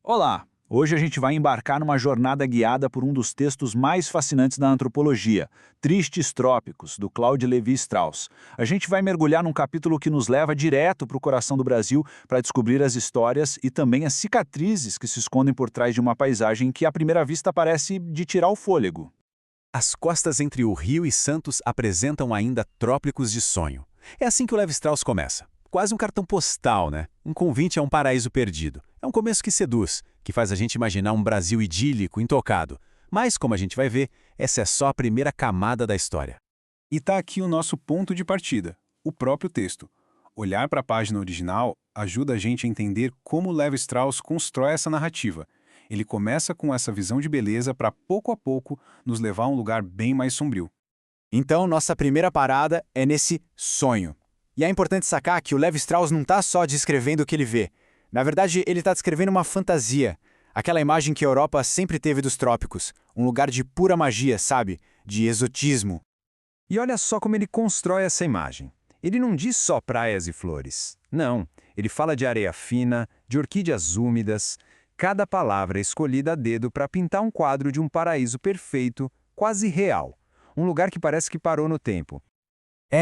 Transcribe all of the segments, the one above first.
Olá! Hoje a gente vai embarcar numa jornada guiada por um dos textos mais fascinantes da antropologia, Tristes Trópicos, do Claude Lévi-Strauss. A gente vai mergulhar num capítulo que nos leva direto para o coração do Brasil para descobrir as histórias e também as cicatrizes que se escondem por trás de uma paisagem que à primeira vista parece de tirar o fôlego. As costas entre o Rio e Santos apresentam ainda trópicos de sonho. É assim que o Lévi-Strauss começa. Quase um cartão postal, né? Um convite a um paraíso perdido. É um começo que seduz, que faz a gente imaginar um Brasil idílico, intocado. Mas, como a gente vai ver, essa é só a primeira camada da história. E tá aqui o nosso ponto de partida, o próprio texto. Olhar para a página original ajuda a gente a entender como Lévi-Strauss constrói essa narrativa. Ele começa com essa visão de beleza para, pouco a pouco, nos levar a um lugar bem mais sombrio. Então, nossa primeira parada é nesse sonho. E é importante sacar que o Lévi-Strauss não está só descrevendo o que ele vê. Na verdade, ele está descrevendo uma fantasia. Aquela imagem que a Europa sempre teve dos trópicos. Um lugar de pura magia, sabe? De exotismo. E olha só como ele constrói essa imagem. Ele não diz só praias e flores. Não, ele fala de areia fina, de orquídeas úmidas. Cada palavra é escolhida a dedo para pintar um quadro de um paraíso perfeito, quase real. Um lugar que parece que parou no tempo.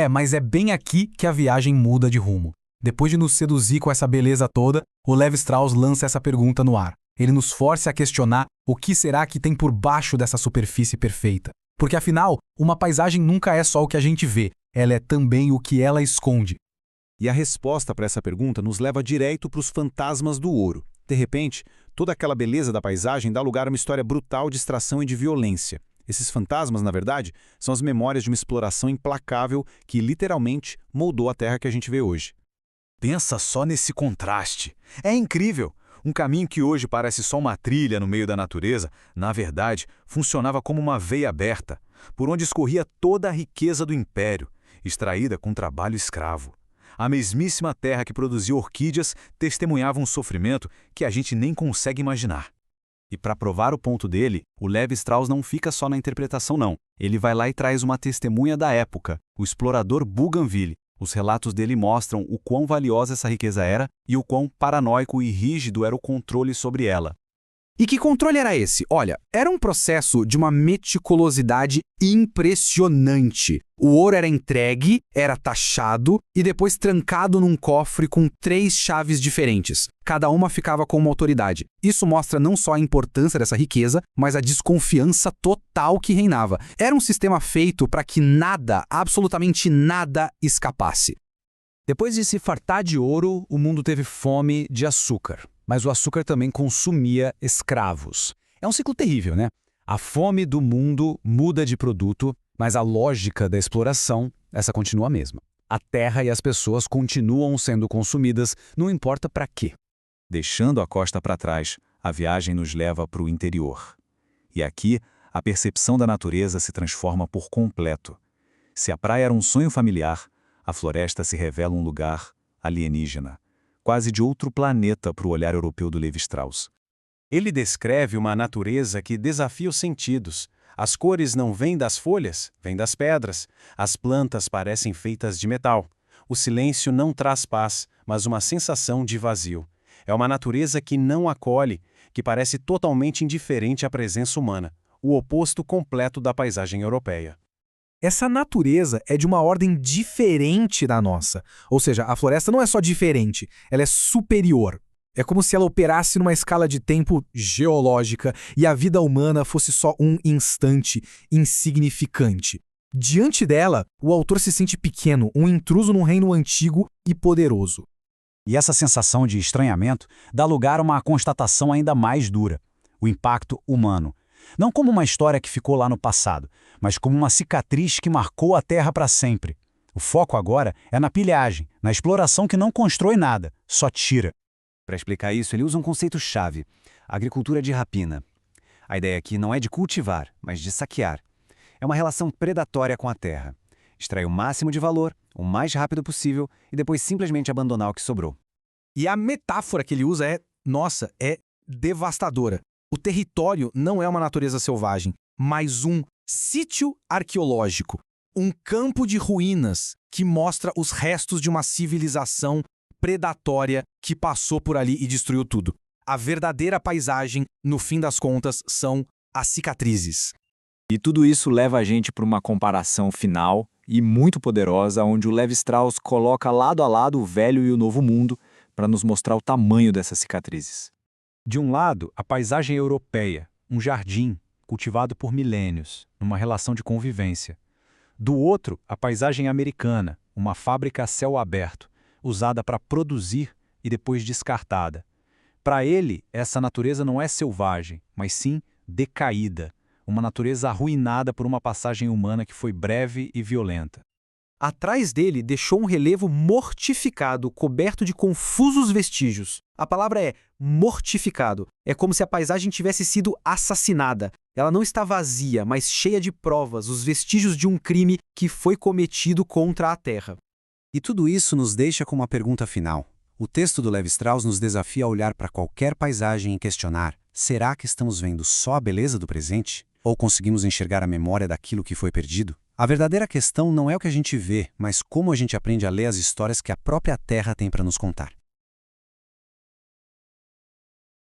Mas é bem aqui que a viagem muda de rumo. Depois de nos seduzir com essa beleza toda, o Lévi-Strauss lança essa pergunta no ar. Ele nos força a questionar o que será que tem por baixo dessa superfície perfeita. Porque afinal, uma paisagem nunca é só o que a gente vê, ela é também o que ela esconde. E a resposta para essa pergunta nos leva direto para os fantasmas do ouro. De repente, toda aquela beleza da paisagem dá lugar a uma história brutal de extração e de violência. Esses fantasmas, na verdade, são as memórias de uma exploração implacável que literalmente moldou a terra que a gente vê hoje. Pensa só nesse contraste. É incrível! Um caminho que hoje parece só uma trilha no meio da natureza, na verdade, funcionava como uma veia aberta, por onde escorria toda a riqueza do império, extraída com trabalho escravo. A mesmíssima terra que produzia orquídeas testemunhava um sofrimento que a gente nem consegue imaginar. E para provar o ponto dele, o Lévi-Strauss não fica só na interpretação não. Ele vai lá e traz uma testemunha da época, o explorador Bougainville. Os relatos dele mostram o quão valiosa essa riqueza era e o quão paranoico e rígido era o controle sobre ela. E que controle era esse? Olha, era um processo de uma meticulosidade impressionante. O ouro era entregue, era taxado e depois trancado num cofre com 3 chaves diferentes. Cada uma ficava com uma autoridade. Isso mostra não só a importância dessa riqueza, mas a desconfiança total que reinava. Era um sistema feito para que nada, absolutamente nada, escapasse. Depois de se fartar de ouro, o mundo teve fome de açúcar. Mas o açúcar também consumia escravos. É um ciclo terrível, né? A fome do mundo muda de produto, mas a lógica da exploração, essa continua a mesma. A terra e as pessoas continuam sendo consumidas, não importa para quê. Deixando a costa para trás, a viagem nos leva para o interior. E aqui, a percepção da natureza se transforma por completo. Se a praia era um sonho familiar, a floresta se revela um lugar alienígena, quase de outro planeta para o olhar europeu do Lévi-Strauss. Ele descreve uma natureza que desafia os sentidos. As cores não vêm das folhas, vêm das pedras. As plantas parecem feitas de metal. O silêncio não traz paz, mas uma sensação de vazio. É uma natureza que não acolhe, que parece totalmente indiferente à presença humana, o oposto completo da paisagem europeia. Essa natureza é de uma ordem diferente da nossa. Ou seja, a floresta não é só diferente, ela é superior. É como se ela operasse numa escala de tempo geológica e a vida humana fosse só um instante insignificante. Diante dela, o autor se sente pequeno, um intruso num reino antigo e poderoso. E essa sensação de estranhamento dá lugar a uma constatação ainda mais dura: o impacto humano. Não como uma história que ficou lá no passado, mas como uma cicatriz que marcou a Terra para sempre. O foco agora é na pilhagem, na exploração que não constrói nada, só tira. Para explicar isso, ele usa um conceito-chave: agricultura de rapina. A ideia aqui não é de cultivar, mas de saquear. É uma relação predatória com a terra. Extrair o máximo de valor, o mais rápido possível, e depois simplesmente abandonar o que sobrou. E a metáfora que ele usa é devastadora. O território não é uma natureza selvagem, mas um sítio arqueológico, um campo de ruínas que mostra os restos de uma civilização predatória que passou por ali e destruiu tudo. A verdadeira paisagem, no fim das contas, são as cicatrizes. E tudo isso leva a gente para uma comparação final e muito poderosa, onde o Levi-Strauss coloca lado a lado o velho e o novo mundo para nos mostrar o tamanho dessas cicatrizes. De um lado, a paisagem europeia, um jardim cultivado por milênios, numa relação de convivência. Do outro, a paisagem americana, uma fábrica a céu aberto, usada para produzir e depois descartada. Para ele, essa natureza não é selvagem, mas sim decaída, uma natureza arruinada por uma passagem humana que foi breve e violenta. Atrás dele deixou um relevo mortificado, coberto de confusos vestígios. A palavra é mortificado. É como se a paisagem tivesse sido assassinada. Ela não está vazia, mas cheia de provas, os vestígios de um crime que foi cometido contra a Terra. E tudo isso nos deixa com uma pergunta final. O texto do Levi-Strauss nos desafia a olhar para qualquer paisagem e questionar: será que estamos vendo só a beleza do presente? Ou conseguimos enxergar a memória daquilo que foi perdido? A verdadeira questão não é o que a gente vê, mas como a gente aprende a ler as histórias que a própria Terra tem para nos contar.